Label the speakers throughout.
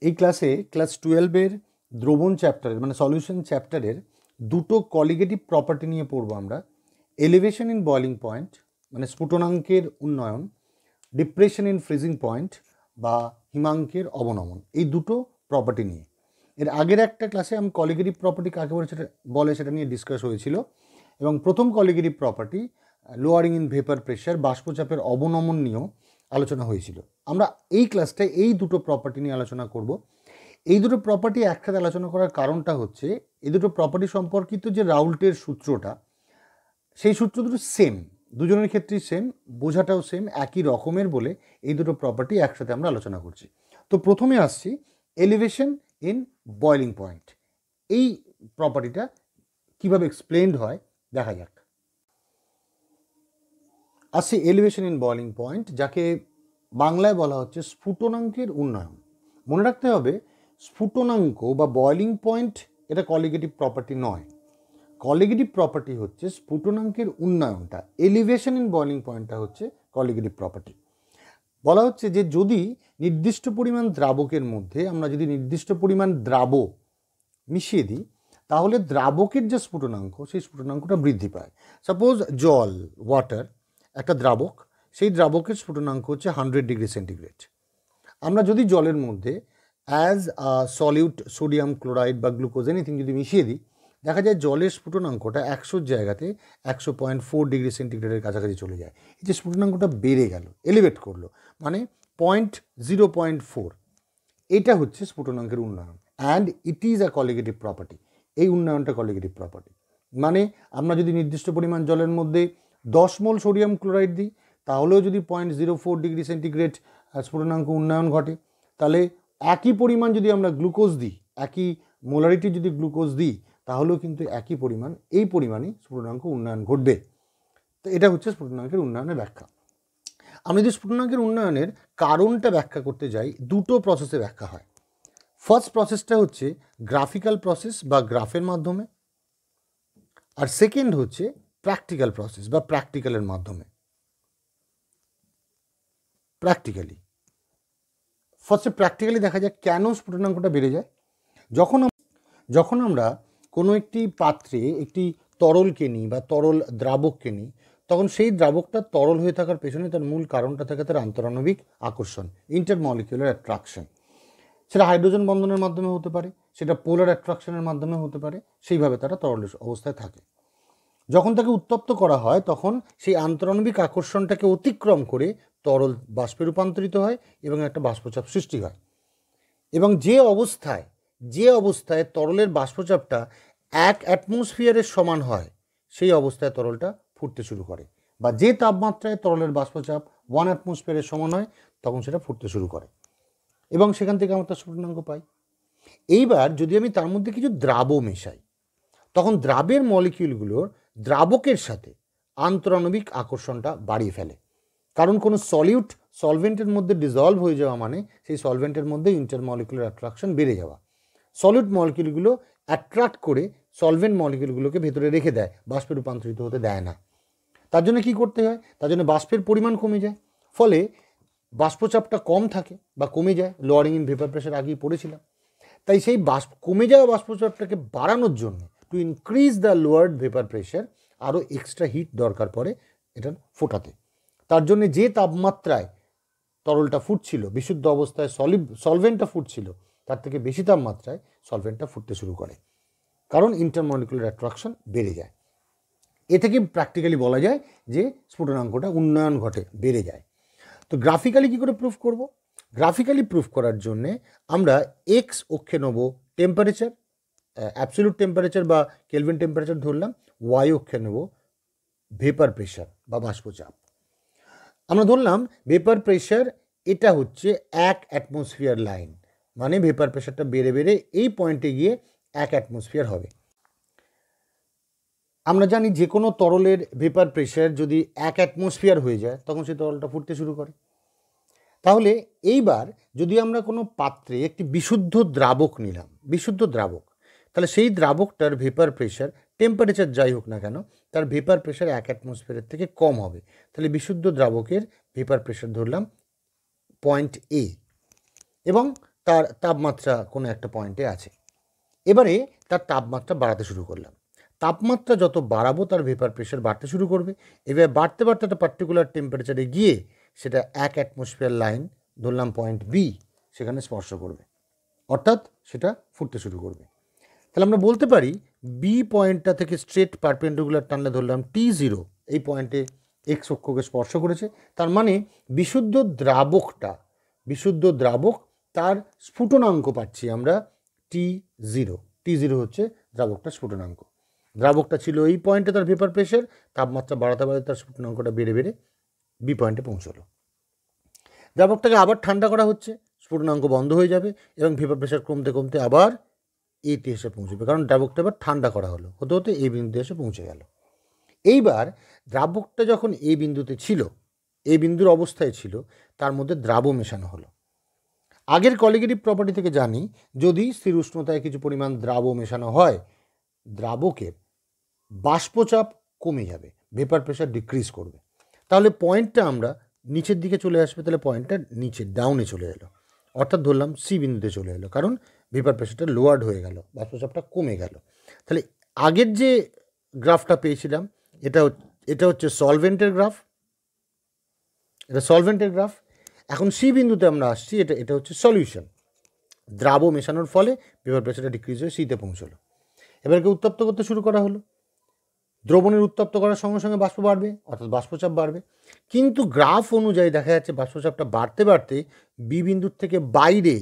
Speaker 1: এই ক্লাসে ক্লাস 12-এর দ্রবণ চ্যাপ্টারের মানে সলিউশন চ্যাপ্টারের দুটো কলিগেটিভ প্রপার্টি নিয়ে পড়বো আমরা। এলিভেশন ইন বয়লিং পয়েন্ট মানে স্ফুটনাঙ্কের উন্নয়ন, ডিপ্রেশন ইন ফ্রিজিং পয়েন্ট বা হিমাঙ্কের অবনমন, এই দুটো প্রপার্টি নিয়ে। এর আগের একটা ক্লাসে আমি কলিগেটিভ প্রপার্টি কাকে বলে সেটা নিয়ে ডিসকাস হয়েছিল, এবং প্রথম colligative property lowering in vapour pressure, বাষ্পচাপের অবনমন নিয়েও আলোচনা হয়েছিল। আমরা এই ক্লাসটায় এই দুটো প্রপার্টি নিয়ে আলোচনা করব। এই দুটো প্রপার্টি একসাথে আলোচনা করার কারণটা হচ্ছে এই দুটো প্রপার্টি সম্পর্কিত যে রাউল্টের সূত্রটা, সেই সূত্র দুটো সেম, দুজনের ক্ষেত্রেই সেম, বোঝাটাও সেম, একই রকমের বলে এই দুটো প্রপার্টি একসাথে আমরা আলোচনা করছি। তো প্রথমে আসছি এলিভেশন ইন বয়লিং পয়েন্ট। এই প্রপার্টিটা কিভাবে এক্সপ্লেইনড হয় দেখা যাক। আসছে এলিভেশন ইন বয়লিং পয়েন্ট, যাকে বাংলায় বলা হচ্ছে স্ফুটনাঙ্কের উন্নয়ন। মনে রাখতে হবে, স্ফুটনাঙ্ক বা বয়লিং পয়েন্ট এটা কলিগেটিভ প্রপার্টি নয়। কলিগেটিভ প্রপার্টি হচ্ছে স্ফুটনাঙ্কের উন্নয়নটা, এলিভেশন ইন বয়লিং পয়েন্টটা হচ্ছে কলিগেটিভ প্রপার্টি। বলা হচ্ছে যে যদি নির্দিষ্ট পরিমাণ দ্রাবকের মধ্যে আমরা যদি নির্দিষ্ট পরিমাণ দ্রাব মিশিয়ে দিই, তাহলে দ্রাবকের যে স্ফুটনাঙ্ক সেই স্ফুটনাঙ্কটা বৃদ্ধি পায়। সাপোজ জল, ওয়াটার একটা দ্রাবক, সেই দ্রাবকের স্ফুটনাঙ্ক হচ্ছে 100 ডিগ্রি সেন্টিগ্রেড। আমরা যদি জলের মধ্যে অ্যাজ সলিউট সোডিয়াম ক্লোরাইড বা গ্লুকোজ এনিথিং যদি মিশিয়ে দিই, দেখা যায় জলের স্ফুটনাঙ্কটা 100 জায়গাতে 100.4 ডিগ্রি সেন্টিগ্রেডের কাছাকাছি চলে যায়। এই যে স্ফুটনাঙ্কটা বেড়ে গেল, এলিভেট করলো, মানে 0.4, এটা হচ্ছে স্ফুটনাঙ্কের উন্নয়ন। And it is a colligative property. এই উন্নয়নটা কলিগেটিভ প্রপার্টি। মানে আমরা যদি নির্দিষ্ট পরিমাণ জলের মধ্যে 10 মোল সোডিয়াম ক্লোরাইড দিই, তাহলেও যদি 0.04 ডিগ্রি সেন্টিগ্রেড স্ফুটনাঙ্ক উন্নয়ন ঘটে। তাহলে একই পরিমাণ যদি আমরা গ্লুকোজ দিই, একই মোলারিটি যদি গ্লুকোজ দিই, তাহলেও কিন্তু একই পরিমাণ, এই পরিমাণই স্ফুটনাঙ্ক উন্নয়ন ঘটবে। তো এটা হচ্ছে স্ফুটনাঙ্কের উন্নয়নের ব্যাখ্যা। আমরা যদি স্ফুটনাঙ্কের উন্নয়নের কারণটা ব্যাখ্যা করতে যাই, দুটো প্রসেসে ব্যাখ্যা হয়। ফার্স্ট প্রসেসটা হচ্ছে গ্রাফিক্যাল প্রসেস বা গ্রাফের মাধ্যমে, আর সেকেন্ড হচ্ছে প্র্যাকটিক্যাল প্রসেস বা প্র্যাকটিক্যালের মাধ্যমে। প্র্যাকটিক্যালি ফার্স্টে প্র্যাকটিক্যালি দেখা যায় কেন স্ফুটনাঙ্কটা বেড়ে যায়। যখন আমরা কোনো একটি পাত্রে একটি তরলকে নিই বা তরল দ্রাবককে নিই, তখন সেই দ্রাবকটা তরল হয়ে থাকার পেছনে তার মূল কারণটা থাকে তার আন্তরাণবিক আকর্ষণ, ইন্টারমলিকুলার অ্যাট্রাকশন। সেটা হাইড্রোজেন বন্ধনের মাধ্যমে হতে পারে, সেটা পোলার অ্যাট্রাকশনের মাধ্যমে হতে পারে, সেইভাবে তারা তরল অবস্থায় থাকে। যখন তাকে উত্তপ্ত করা হয়, তখন সেই আন্তরাণবিক আকর্ষণটাকে অতিক্রম করে তরল বাষ্পে রূপান্তরিত হয় এবং একটা বাষ্পচাপ সৃষ্টি হয়। এবং যে অবস্থায় তরলের বাষ্পচাপটা 1 অ্যাটমসফিয়ারের সমান হয়, সেই অবস্থায় তরলটা ফুটতে শুরু করে। বা যে তাপমাত্রায় তরলের বাষ্পচাপ 1 অ্যাটমসফিয়ারের সমান হয়, তখন সেটা ফুটতে শুরু করে এবং সেখান থেকে আমরা তার স্ফুটনাঙ্ক পাই। এইবার যদি আমি তার মধ্যে কিছু দ্রাব মেশাই, তখন দ্রাবের মলিকিউলগুলোর দ্রাবকের সাথে আন্তরাণবিক আকর্ষণটা বাড়িয়ে ফেলে। কারণ কোনো সলভেন্টের মধ্যে ডিজলভ হয়ে যাওয়া মানে সেই সলভেন্টের মধ্যে ইন্টারমলিকুলার অ্যাট্রাকশন বেড়ে যাওয়া। সলিড মলিকিউলগুলো অ্যাট্রাক্ট করে সলভেন্ট মলিকিউলগুলোকে ভেতরে রেখে দেয়, বাষ্পে রূপান্তরিত হতে দেয় না। তার জন্য কী করতে হয়? তার জন্য বাষ্পের পরিমাণ কমে যায়, ফলে বাষ্পচাপটা কম থাকে বা কমে যায়। লোয়ারিং ইন ভেপার প্রেশার আগেই পড়েছিলাম। তাই সেই কমে যাওয়া বাষ্পচাপটাকে বাড়ানোর জন্য, to increase the lowered vapour pressure, আরও এক্সট্রা হিট দরকার পড়ে এটার ফোটাতে। তার জন্য যে তাপমাত্রায় তরলটা ফুটছিল, বিশুদ্ধ অবস্থায় সলভেন্টটা ফুটছিল, তার থেকে বেশি তাপমাত্রায় সলভেন্টটা ফুটতে শুরু করে, কারণ ইন্টারমলিকুলার অ্যাট্রাকশন বেড়ে যায়। এ থেকে প্র্যাকটিক্যালি বলা যায় যে স্ফুটনাঙ্কটা উন্নয়ন ঘটে, বেড়ে যায়। তো গ্রাফিক্যালি কী করে প্রুফ করব? গ্রাফিক্যালি প্রুফ করার জন্যে আমরা এক্স অক্ষে নেব টেম্পারেচার, অ্যাবসলিউট টেম্পারেচার বা কেলভিন টেম্পারেচার ধরলাম, ওয়াই অক্ষে নেব ভেপার প্রেশার বা বাষ্পচাপ। আমরা ধরলাম ভেপার প্রেশার এটা হচ্ছে 1 অ্যাটমসফিয়ার লাইন, মানে ভেপার প্রেশারটা বেড়ে বেড়ে এই পয়েন্টে গিয়ে 1 অ্যাটমসফিয়ার হবে। আমরা জানি যে কোনো তরলের ভেপার প্রেশার যদি 1 অ্যাটমসফিয়ার হয়ে যায়, তখন সেই তরলটা ফুটতে শুরু করে। তাহলে এইবার যদি আমরা কোনো পাত্রে একটি বিশুদ্ধ দ্রাবক নিলাম, বিশুদ্ধ দ্রাবক, তাহলে সেই দ্রাবকটার ভেপার প্রেশার, টেম্পারেচার যাই হোক না কেন, তার ভেপার প্রেশার 1 অ্যাটমসফিয়ারের থেকে কম হবে। তাহলে বিশুদ্ধ দ্রাবকের ভেপার প্রেশার ধরলাম পয়েন্ট এ, এবং তার তাপমাত্রা কোনো একটা পয়েন্টে আছে। এবারে তার তাপমাত্রা বাড়াতে শুরু করলাম। তাপমাত্রা যত বাড়াবো তার ভেপার প্রেশার বাড়তে শুরু করবে। এবার বাড়তে বাড়তে একটা পার্টিকুলার টেম্পারেচারে গিয়ে সেটা 1 অ্যাটমসফিয়ার লাইন, ধরলাম পয়েন্ট বি, সেখানে স্পর্শ করবে, অর্থাৎ সেটা ফুটতে শুরু করবে। তাহলে আমরা বলতে পারি বি পয়েন্টটা থেকে স্ট্রেট পারপেন্ডিকুলার টানলে ধরলাম T0 এই পয়েন্টে এক্স অক্ষকে স্পর্শ করেছে। তার মানে বিশুদ্ধ দ্রাবক তার স্ফুটনাঙ্ক পাচ্ছি আমরা T0। T0 হচ্ছে দ্রাবকটার স্ফুটনাঙ্ক। দ্রাবকটা ছিল এই পয়েন্টে, তার ভেপার প্রেশার, তাপমাত্রা বাড়াতে বাড়াতে তার স্ফুটনাঙ্কটা বেড়ে বেড়ে বি পয়েন্টে পৌঁছলো। দ্রাবকটাকে আবার ঠান্ডা করা হচ্ছে, স্ফুটনাঙ্ক বন্ধ হয়ে যাবে এবং ভেপার প্রেশার কমতে কমতে আবার এতে এসে পৌঁছবে, কারণ দ্রাবকটা এবার ঠান্ডা করা হলো, হতে হতে এই বিন্দুতে এসে পৌঁছে গেল। এইবার দ্রাবকটা যখন এই বিন্দুতে ছিল, এই বিন্দুর অবস্থায় ছিল, তার মধ্যে দ্রাব মেশানো হলো। আগের কলিগেটিভ প্রপার্টি থেকে জানি, যদি স্থির উষ্ণতায় কিছু পরিমাণ দ্রাব মেশানো হয়, দ্রাবকের বাষ্পচাপ কমে যাবে, ভেপার প্রেশার ডিক্রিজ করবে। তাহলে পয়েন্টটা আমরা নিচের দিকে চলে আসবে, তাহলে পয়েন্টটা নিচে ডাউনে চলে এলো, অর্থাৎ ধরলাম সি বিন্দুতে চলে এলো, কারণ ভেপার প্রেশারটা লোয়ার্ড হয়ে গেল, বাষ্পচাপটা কমে গেল। তাহলে আগের যে গ্রাফটা পেয়েছিলাম এটা হচ্ছে সলভেন্টের গ্রাফ, এটা সলভেন্টের গ্রাফ। এখন সি বিন্দুতে আমরা আসছি, এটা হচ্ছে সলিউশন। দ্রাব মেশানোর ফলে ভেপার প্রেশারটা ডিক্রিজ হয়ে সিতে পৌঁছলো। এবারকে উত্তপ্ত করতে শুরু করা হলো। দ্রবণের উত্তপ্ত করার সঙ্গে সঙ্গে বাষ্প বাড়বে, অর্থাৎ বাষ্পচাপ বাড়বে। কিন্তু গ্রাফ অনুযায়ী দেখা যাচ্ছে বাষ্পচাপটা বাড়তে বাড়তে বি বিন্দুর থেকে বাইরে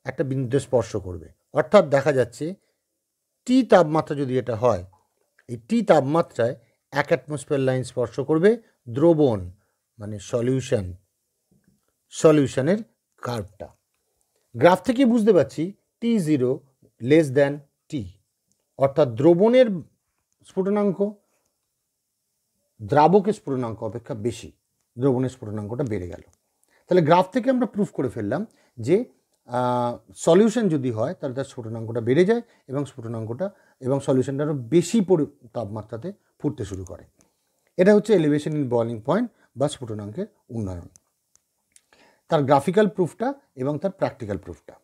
Speaker 1: একটা বিন্দুতে স্পর্শ করবে, অর্থাৎ দেখা যাচ্ছে টি তাপমাত্রা যদি এটা হয়, এই টি তাপমাত্রায় 1 অ্যাটমসফিয়ার লাইন স্পর্শ করবে দ্রবণ, মানে সলিউশনের কার্ভটা। গ্রাফ থেকে বুঝতে পারছি T0 লেস দ্যান টি, অর্থাৎ দ্রবণের স্ফুটনাঙ্ক দ্রাবকের স্ফুটনাঙ্ক অপেক্ষা বেশি, দ্রবণের স্ফুটনাঙ্কটা বেড়ে গেল। তাহলে গ্রাফ থেকে আমরা প্রুফ করে ফেললাম যে সলিউশন যদি হয় তাহলে তার স্ফুটনাঙ্কটা বেড়ে যায় এবং সলিউশনটা আরও বেশি তাপমাত্রাতে ফুটতে শুরু করে। এটা হচ্ছে এলিভেশন ইন বয়লিং পয়েন্ট বা স্ফুটনাঙ্কের উন্নয়ন, তার গ্রাফিক্যাল প্রুফটা এবং তার প্র্যাকটিক্যাল প্রুফটা।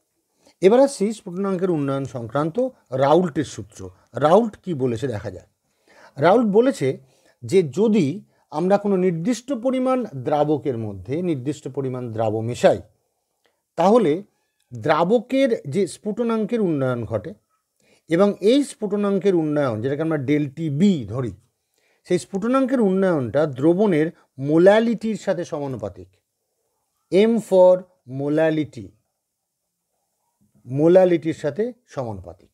Speaker 1: এবার আসছি স্ফুটনাঙ্কের উন্নয়ন সংক্রান্ত রাউল্টের সূত্র। রাউল্ট কি বলেছে দেখা যায়। রাউল্ট বলেছে যে যদি আমরা কোনো নির্দিষ্ট পরিমাণ দ্রাবকের মধ্যে নির্দিষ্ট পরিমাণ দ্রাব মেশাই, তাহলে দ্রাবকের যে স্ফুটনাঙ্কের উন্নয়ন ঘটে এবং এই স্ফুটনাঙ্কের উন্নয়ন, যেটাকে আমরা ডেল্টি বি ধরি, সেই স্ফুটনাঙ্কের উন্নয়নটা দ্রবণের মোলালিটির সাথে সমানুপাতিক। এম ফর মোলালিটির সাথে সমানুপাতিক।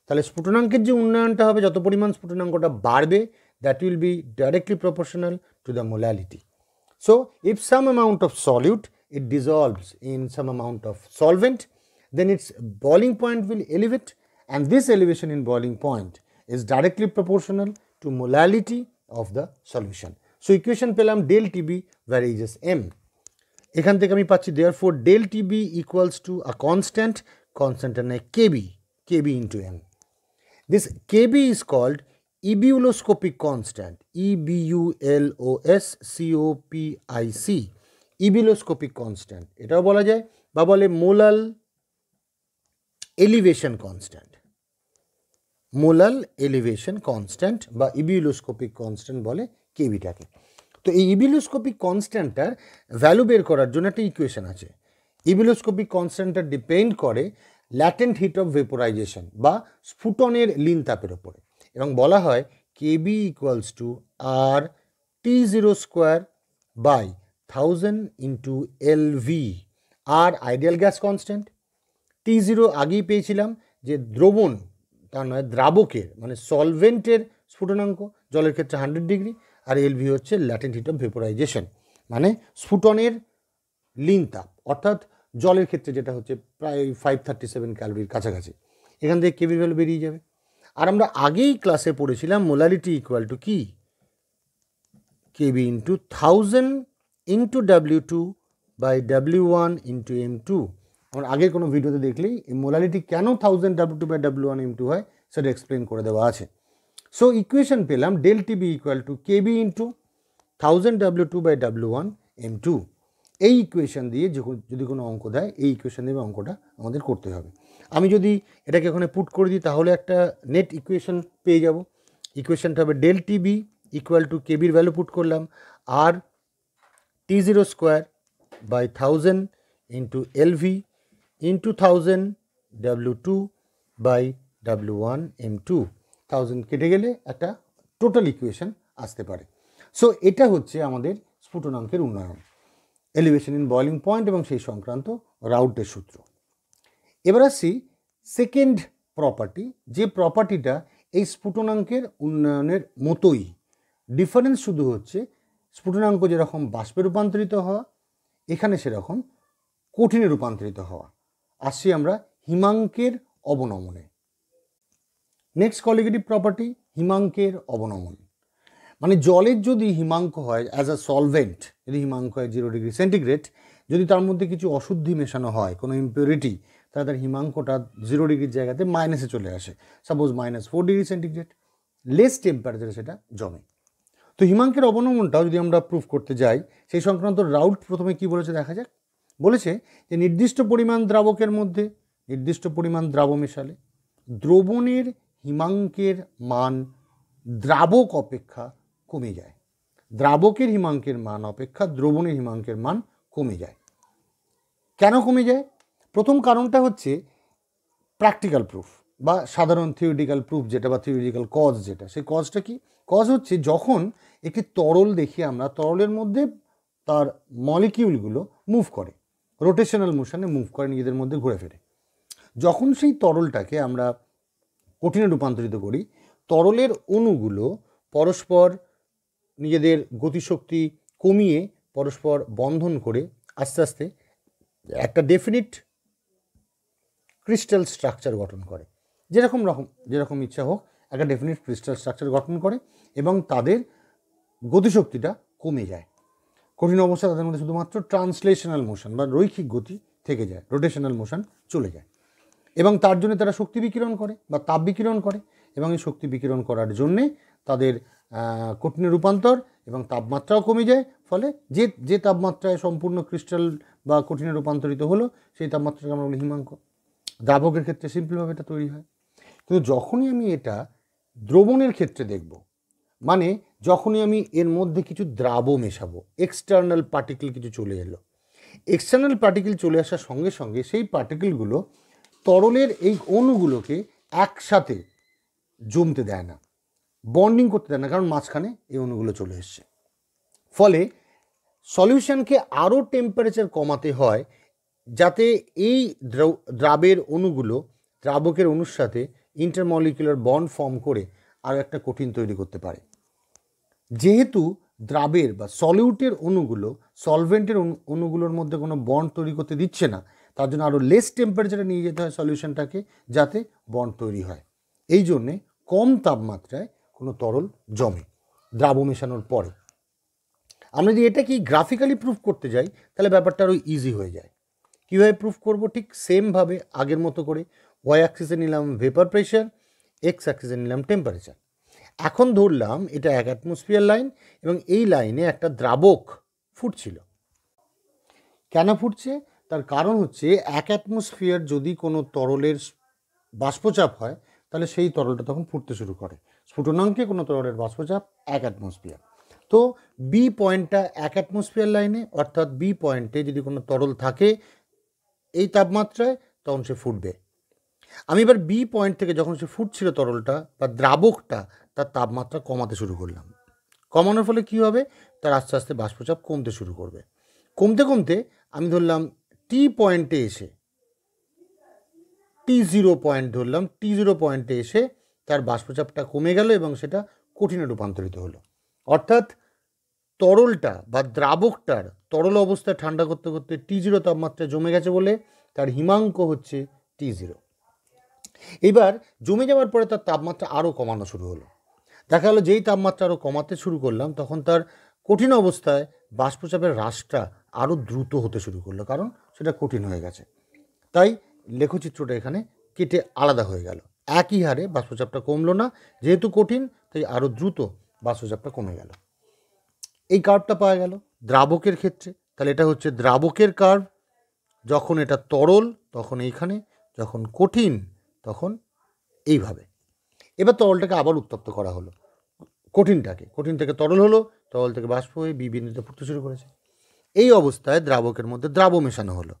Speaker 1: তাহলে স্ফুটনাঙ্কের যে উন্নয়নটা হবে, যত পরিমাণ স্ফুটনাঙ্কটা বাড়বে, that will be directly proportional to the molality. So if some amount of solute it dissolves in some amount of solvent, then its boiling point will elevate, and this elevation in boiling point is directly proportional to molality of the solution. So equation পেলাম del TB where H is m. এখান থেকে আমি পাচ্ছি therefore del TB equals to a constant এর kb into m. This kb is called ebuloscopic constant, EBULOSCOPIC, ebuloscopic constant এটাও বলা যায়, বা বলে মোলাল এলিভেশন কনস্ট্যান্ট বা ইবিউলোস্কোপিক কনস্ট্যান্ট বলে কেবিটাকে। তো এই ইবিউলোস্কোপিক কনস্ট্যান্টটার ভ্যালু বের করার জন্য একটা ইকুয়েশন আছে। ইবিউলোস্কোপিক কনস্ট্যান্টটা ডিপেন্ড করে ল্যাটেন্ট হিট অফ ভেপোরাইজেশন বা স্ফুটনের লীন তাপের ওপরে, এবং বলা হয় KB equals to R T0 square by 1000 into LV, আর আইডিয়াল গ্যাস কনস্ট্যান্ট। T0 আগেই পেয়েছিলাম যে দ্রবণ, তার নয় দ্রাবকের মানে সলভেন্টের স্ফুটনাঙ্ক, জলের ক্ষেত্রে 100 ডিগ্রি, আর LV হচ্ছে ল্যাটেন্ট হিট অফ ভেপোরাইজেশন মানে স্ফুটনের লীন তাপ, অর্থাৎ জলের ক্ষেত্রে যেটা হচ্ছে প্রায় 537 ক্যালোরির কাছাকাছি। এখান থেকে কেবি ভ্যালু বেরিয়ে যাবে। আর আমরা আগেই ক্লাসে পড়েছিলাম মোলালিটি ইকুয়াল টু কি, KB into 1000 into W2 by W1 into M2। আমার আগের কোনো ভিডিওতে দেখলেই এই মোলালিটি কেন 1000 W2 বাই W1 M2 হয় সেটা এক্সপ্লেন করে দেওয়া আছে। সো ইকুয়েশন পেলাম del TB equal to KB into 1000 W2 by W1 M2। এই ইকুয়েশন দিয়ে যদি কোনো অঙ্ক দেয়, এই ইকুয়েশন দিয়ে অঙ্কটা আমাদের করতে হবে। আমি যদি এটাকে ওখানে পুট করে দিই তাহলে একটা নেট ইকুয়েশন পেয়ে যাব। ইকুয়েশনটা হবে ডেল টিবি ইকুয়াল টু কেবির ভ্যালু পুট করলাম আর T0 square by 1000 into LV into 1000 W2 by W1 M2, 1000 কেটে গেলে একটা টোটাল ইকুয়েশন আসতে পারে। সো এটা হচ্ছে আমাদের স্ফুটনাঙ্কের উন্নয়ন, এলিভেশন ইন বয়লিং পয়েন্ট এবং সেই সংক্রান্ত রাউটের সূত্র। এবার আসছি সেকেন্ড প্রপার্টি, যে প্রপার্টিটা এই স্ফুটনাঙ্কের উন্নয়নের মতোই, ডিফারেন্স শুধু হচ্ছে স্ফুটনাঙ্ক যেরকম বাষ্পে রূপান্তরিত হওয়া, এখানে সেরকম কঠিনে রূপান্তরিত হওয়া। আসছি আমরা হিমাঙ্কের অবনমনে। নেক্সট কলিগেটিভ প্রপার্টি হিমাঙ্কের অবনমন, মানে জলের যদি হিমাঙ্ক হয় অ্যাজ আ সলভেন্ট, যদি হিমাঙ্ক হয় 0 ডিগ্রি সেন্টিগ্রেড, যদি তার মধ্যে কিছু অশুদ্ধি মেশানো হয়, কোনো ইম্পিউরিটি, তাহলে তার হিমাঙ্কটা 0 ডিগ্রির জায়গাতে মাইনাসে চলে আসে। সাপোজ -4 ডিগ্রি সেন্টিগ্রেড, লেস টেম্পারেচারে সেটা জমে। তো হিমাঙ্কের অবনমনটাও যদি আমরা প্রুফ করতে যাই, সেই সংক্রান্ত রাউট প্রথমে কি বলেছে দেখা যাক। বলেছে যে নির্দিষ্ট পরিমাণ দ্রাবকের মধ্যে নির্দিষ্ট পরিমাণ দ্রাব মেশালে দ্রবণের হিমাঙ্কের মান দ্রাবক অপেক্ষা কমে যায়। দ্রাবকের হিমাঙ্কের মান অপেক্ষা দ্রবণের হিমাঙ্কের মান কমে যায়। কেন কমে যায়? প্রথম কারণটা হচ্ছে প্র্যাকটিক্যাল প্রুফ বা সাধারণ থিওরিটিক্যাল প্রুফ যেটা, বা থিওরিটিক্যাল কজ যেটা। সেই কজটা কি? কজ হচ্ছে যখন একটি তরল দেখি আমরা, তরলের মধ্যে তার মলিকিউলগুলো মুভ করে, রোটেশনাল মোশনে মুভ করে, নিজেদের মধ্যে ঘুরে ফেরে। যখন সেই তরলটাকে আমরা কঠিনে রূপান্তরিত করি, তরলের অণুগুলো পরস্পর নিজেদের গতিশক্তি কমিয়ে পরস্পর বন্ধন করে আস্তে আস্তে একটা ডেফিনিট ক্রিস্টাল স্ট্রাকচার গঠন করে। যেরকম ইচ্ছা হোক একটা ডেফিনিট ক্রিস্টাল স্ট্রাকচার গঠন করে এবং তাদের গতিশক্তিটা কমে যায়। কঠিন অবস্থা তাদের মধ্যে শুধুমাত্র ট্রান্সলেশনাল মোশন বা রৈখিক গতি থেকে যায়, রোটেশনাল মোশন চলে যায়, এবং তার জন্য তারা শক্তি বিকিরণ করে বা তাপ বিকিরণ করে, এবং এই শক্তি বিকিরণ করার জন্যে তাদের কঠিনে রূপান্তর এবং তাপমাত্রাও কমে যায়। ফলে যে তাপমাত্রায় সম্পূর্ণ ক্রিস্টাল বা কঠিনে রূপান্তরিত হলো, সেই তাপমাত্রাকে আমরা বলি হিমাঙ্ক। দ্রাবকের ক্ষেত্রে সিম্পলভাবে এটা তৈরি হয়। কিন্তু যখনই আমি এটা দ্রবণের ক্ষেত্রে দেখব, মানে যখনই আমি এর মধ্যে কিছু দ্রাব মেশাবো, এক্সটার্নাল পার্টিকেল কিছু চলে এলো, এক্সটার্নাল পার্টিকেল চলে আসার সঙ্গে সঙ্গে সেই পার্টিকেলগুলো তরলের এই অণুগুলোকে একসাথে জমতে দেয় না, বন্ডিং করতে দেয় না, কারণ মাঝখানে এই অণুগুলো চলে এসছে। ফলে সলিউশনকে আরও টেম্পারেচার কমাতে হয় যাতে এই দ্রাবের অণুগুলো দ্রাবকের অণুর সাথে ইন্টারমলিকুলার বন্ড ফর্ম করে আরও একটা কঠিন তৈরি করতে পারে। যেহেতু দ্রাবের বা সলিউটের অণুগুলো সলভেন্টের অণুগুলোর মধ্যে কোনো বন্ড তৈরি করতে দিচ্ছে না, তার জন্য আরও লেস টেম্পারেচারে নিয়ে যেতে হয় সলিউশনটাকে, যাতে বন্ড তৈরি হয়। এই জন্যে কম তাপমাত্রায় কোনো তরল জমে দ্রাব মেশানোর পরে। আমরা যদি এটাকে গ্রাফিক্যালি প্রুফ করতে যাই তাহলে ব্যাপারটা আরও ইজি হয়ে যায়। কীভাবে প্রুফ করব? ঠিক সেমভাবে আগের মতো করে ওয়াই অ্যাক্সিসে নিলাম ভেপার প্রেশার, এক্স অ্যাক্সিসে নিলাম টেম্পারেচার। এখন ধরলাম এটা 1 অ্যাটমসফিয়ার লাইন এবং এই লাইনে একটা দ্রাবক ফুটছিল। কেন ফুটছে? তার কারণ হচ্ছে 1 অ্যাটমসফিয়ার যদি কোনো তরলের বাষ্পচাপ হয় তাহলে সেই তরলটা তখন ফুটতে শুরু করে। স্ফুটনাঙ্কে কোনো তরলের বাষ্পচাপ 1 অ্যাটমসফিয়ার। তো বি পয়েন্টটা 1 অ্যাটমসফিয়ার লাইনে, অর্থাৎ বি পয়েন্টে যদি কোনো তরল থাকে এই তাপমাত্রায়, তখন সে ফুটবে। আমি এবার বি পয়েন্ট থেকে যখন সে ফুটছিল তরলটা বা দ্রাবকটা, তার তাপমাত্রা কমাতে শুরু করলাম। কমানোর ফলে কি হবে? তার আস্তে আস্তে বাষ্পচাপ কমতে শুরু করবে। কমতে কমতে আমি ধরলাম টি পয়েন্টে এসে, T0 পয়েন্ট ধরলাম, T0 পয়েন্টে এসে তার বাষ্পচাপটা কমে গেল এবং সেটা কঠিনে রূপান্তরিত হলো। অর্থাৎ তরলটা বা দ্রাবকটার তরল অবস্থায় ঠান্ডা করতে করতে T0 তাপমাত্রায় জমে গেছে বলে তার হিমাঙ্ক হচ্ছে T0। এবার জমে যাওয়ার পরে তার তাপমাত্রা আরও কমানো শুরু হলো। দেখা গেলো যেই তাপমাত্রা আরও কমাতে শুরু করলাম, তখন তার কঠিন অবস্থায় বাষ্পচাপের হ্রাসটা আরও দ্রুত হতে শুরু করলো, কারণ সেটা কঠিন হয়ে গেছে। তাই লেখচিত্রটা এখানে কেটে আলাদা হয়ে গেল। একই হারে বাষ্পচাপটা কমলো না, যেহেতু কঠিন তাই আরও দ্রুত বাষ্পচাপটা কমে গেল। এই কার্ভটা পাওয়া গেল দ্রাবকের ক্ষেত্রে। তাহলে এটা হচ্ছে দ্রাবকের কার্ভ, যখন এটা তরল তখন এইখানে, যখন কঠিন তখন এইভাবে। এবার তরলটাকে আবার উত্তপ্ত করা হলো, কঠিন থেকে তরল হলো, তরল থেকে বাষ্প হয়ে বি বিন্দুতে ফুটতে শুরু করেছে। এই অবস্থায় দ্রাবকের মধ্যে দ্রাব মেশানো হলো।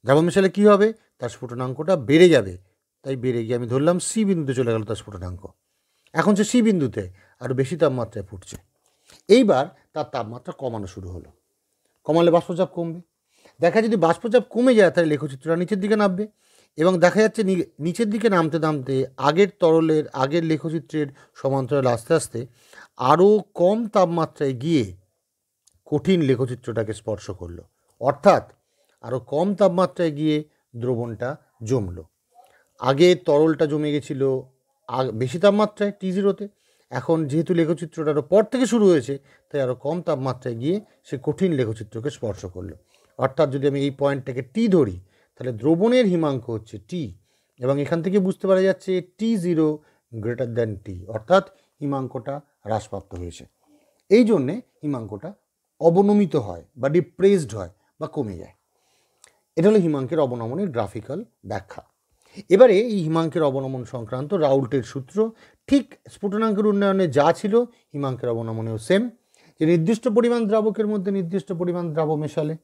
Speaker 1: দ্রাব মেশালে কী হবে, তার স্ফুটনাঙ্কটা বেড়ে যাবে, তাই বেড়ে গিয়ে আমি ধরলাম সি বিন্দুতে চলে গেল তার স্ফুটনাঙ্ক। এখন সে সি বিন্দুতে আরও বেশি তাপমাত্রায় ফুটছে। এইবার তার তাপমাত্রা কমানো শুরু হলো, কমালে বাষ্পচাপ কমবে। দেখা যদি বাষ্পচাপ কমে যায় তাহলে লেখচিত্রটা নিচের দিকে নামবে, এবং দেখা যাচ্ছে নিচের দিকে নামতে নামতে আগের লেখচিত্রের সমান্তরাল আস্তে আস্তে আরও কম তাপমাত্রায় গিয়ে কঠিন লেখচিত্রটাকে স্পর্শ করলো, অর্থাৎ আরও কম তাপমাত্রায় গিয়ে দ্রবণটা জমলো। আগে তরলটা জমে গেছিলো বেশি তাপমাত্রায় T0-তে, এখন যেহেতু লেখচিত্রটা আরও পর থেকে শুরু হয়েছে তাই আরও কম তাপমাত্রায় গিয়ে সে কঠিন লেখচিত্রকে স্পর্শ করলো। অর্থাৎ যদি আমি এই পয়েন্টটাকে T ধরি তাহলে দ্রবণের হিমাঙ্ক হচ্ছে T, এবং এখান থেকে বুঝতে পারা যাচ্ছে T0 গ্রেটার দ্যান T, অর্থাৎ হিমাঙ্কটা হ্রাসপ্রাপ্ত হয়েছে। এই জন্যে হিমাঙ্কটা অবনমিত হয় বা ডিপ্রেসড হয় বা কমে যায়। এটা হলো হিমাঙ্কের অবনমনের গ্রাফিক্যাল ব্যাখ্যা। এবারে এই হিমাঙ্কের অবনমন সংক্রান্ত রাউল্টের সূত্র ঠিক স্ফুটনাঙ্কের উন্নয়নে যা ছিল হিমাঙ্কের অবনমনেও সেম, যে নির্দিষ্ট পরিমাণ দ্রাবকের মধ্যে নির্দিষ্ট পরিমাণ দ্রাব মেশালে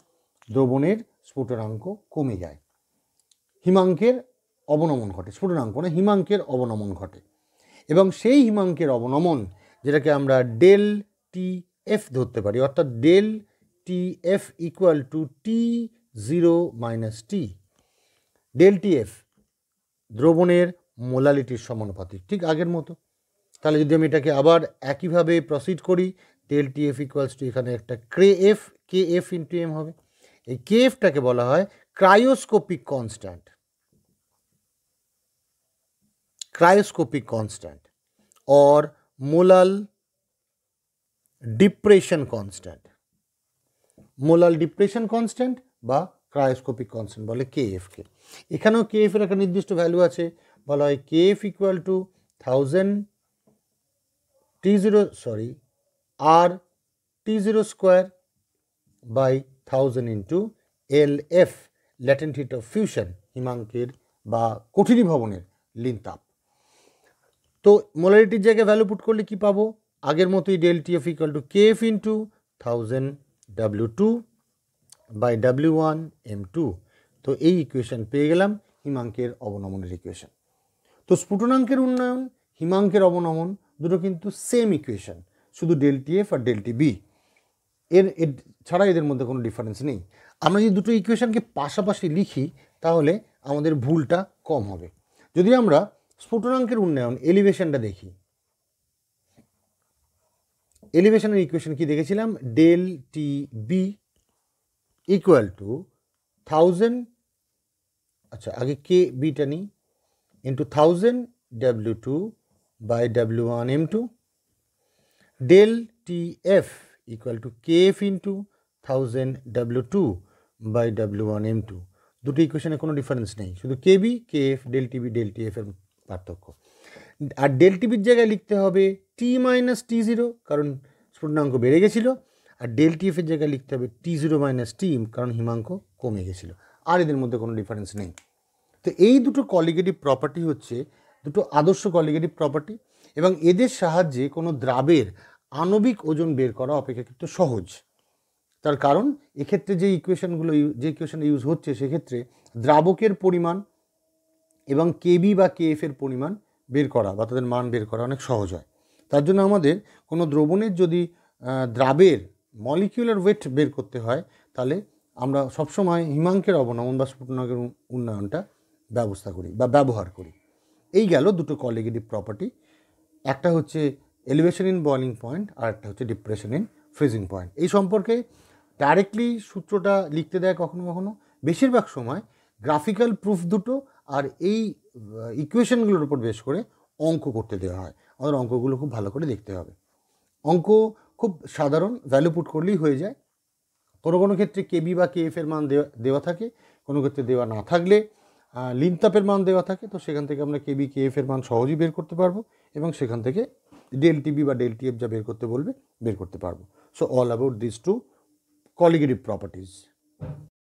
Speaker 1: দ্রবণের স্ফুটনাঙ্ক কমে যায়, হিমাঙ্কের অবনমন ঘটে, স্ফুটনাঙ্ক না, হিমাঙ্কের অবনমন ঘটে। এবং সেই হিমাঙ্কের অবনমন যেটাকে আমরা ডেল টি এফ ধরতে পারি, অর্থাৎ del T F equal to T0 minus T. Del T F দ্রবণের মোলালিটির সমানুপাতিক, ঠিক আগের মতো। তাহলে যদি আমি এটাকে আবার একইভাবে প্রসিড করি, del T F equals to এখানে একটা কে এফ ইন্টু এম হবে। এই কে এফটাকে বলা হয় cryoscopic constant or molal depression constant বা ক্রায়োস্কোপিক কনস্ট্যান্ট বলে কে এফকে। এখানেও কে এফের একটা নির্দিষ্ট ভ্যালু আছে, বলা হয় কে এফ ইকুয়াল টু 1000 আর T0 square by 1000 into LF latent heat of fusion, হিমাঙ্কের বা কঠিনীভবনের লীন তাপ। তো মোলারিটির জায়গায় ভ্যালু পুট করলে কি পাবো, আগের মতোই del T F equal to K F into 1000 W2 by W1 M2। তো এই ইকুয়েশন পেয়ে গেলাম হিমাঙ্কের অবনমনের ইকুয়েশন। তো স্ফুটনাঙ্কের উন্নয়ন, হিমাঙ্কের অবনমন দুটো কিন্তু সেম ইকুয়েশন, শুধু del T F R del T B, এর ছাড়া এদের মধ্যে কোনো ডিফারেন্স নেই। আমরা যদি দুটো ইকুয়েশনকে পাশাপাশি লিখি তাহলে আমাদের ভুলটা কম হবে। যদি আমরা স্ফুটনাঙ্কের উন্নয়ন এলিভেশনটা দেখি, এলিভেশনের ইকুয়েশন কি দেখেছিলাম, del T B equal to 1000, আচ্ছা আগে কে বিটা নিই, into 1000 W2 by W1 M2, del T F equal to K F into 1000 W2 by W1 M2। দুটো ইকুয়েশনে কোনো ডিফারেন্স নেই, শুধু K B K F, del T F এর পার্থক্য। আর ডেল টিবির জায়গায় লিখতে হবে টি মাইনাস T0, কারণ স্ফুটনাঙ্ক বেড়ে গেছিলো, আর ডেল টি এফের জায়গায় লিখতে হবে T0 মাইনাস টি, কারণ হিমাঙ্ক কমে গেছিলো। আর এদের মধ্যে কোনো ডিফারেন্স নেই। তো এই দুটো কলিগেটিভ প্রপার্টি হচ্ছে দুটো আদর্শ কলিগেটিভ প্রপার্টি, এবং এদের সাহায্যে কোনো দ্রাবের আণবিক ওজন বের করা অপেক্ষাকৃত সহজ। তার কারণ এক্ষেত্রে যে ইকুয়েশন ইউজ হচ্ছে সেক্ষেত্রে দ্রাবকের পরিমাণ এবং কেবি বা কে এফ এর পরিমাণ বের করা বা তাদের মান বের করা অনেক সহজ হয়। তার জন্য আমাদের কোনো দ্রবণের যদি দ্রাবের মলিকিউলার ওয়েট বের করতে হয় তাহলে আমরা সবসময় হিমাঙ্কের অবনমন বা স্ফুটনাঙ্কের উন্নয়নটা ব্যবহার করি। এই গেল দুটো কলিগেটিভ প্রপার্টি, একটা হচ্ছে এলিভেশন ইন বয়লিং পয়েন্ট আর একটা হচ্ছে ডিপ্রেশন ইন ফ্রিজিং পয়েন্ট। এই সম্পর্কে ডাইরেক্টলি সূত্রটা লিখতে দেয় কখনো কখনো, বেশিরভাগ সময় গ্রাফিক্যাল প্রুফ দুটো আর এই ইকুয়েশনগুলোর উপর বেশ করে অঙ্ক করতে দেওয়া হয়। আমাদের অঙ্কগুলো খুব ভালো করে দেখতে হবে। অঙ্ক খুব সাধারণ, ভ্যালু পুট করলেই হয়ে যায়। কোনো কোনো ক্ষেত্রে কেবি বা কে এফ এর মান দেওয়া থাকে, কোনো ক্ষেত্রে দেওয়া না থাকলে লীন তাপের মান দেওয়া থাকে, তো সেখান থেকে আমরা কেবি কে এফ এর মান সহজেই বের করতে পারবো, এবং সেখান থেকে ডেল টিবি বা ডেল টি এফ যা বের করতে বলবে বের করতে পারবো। So all about this two colligative properties.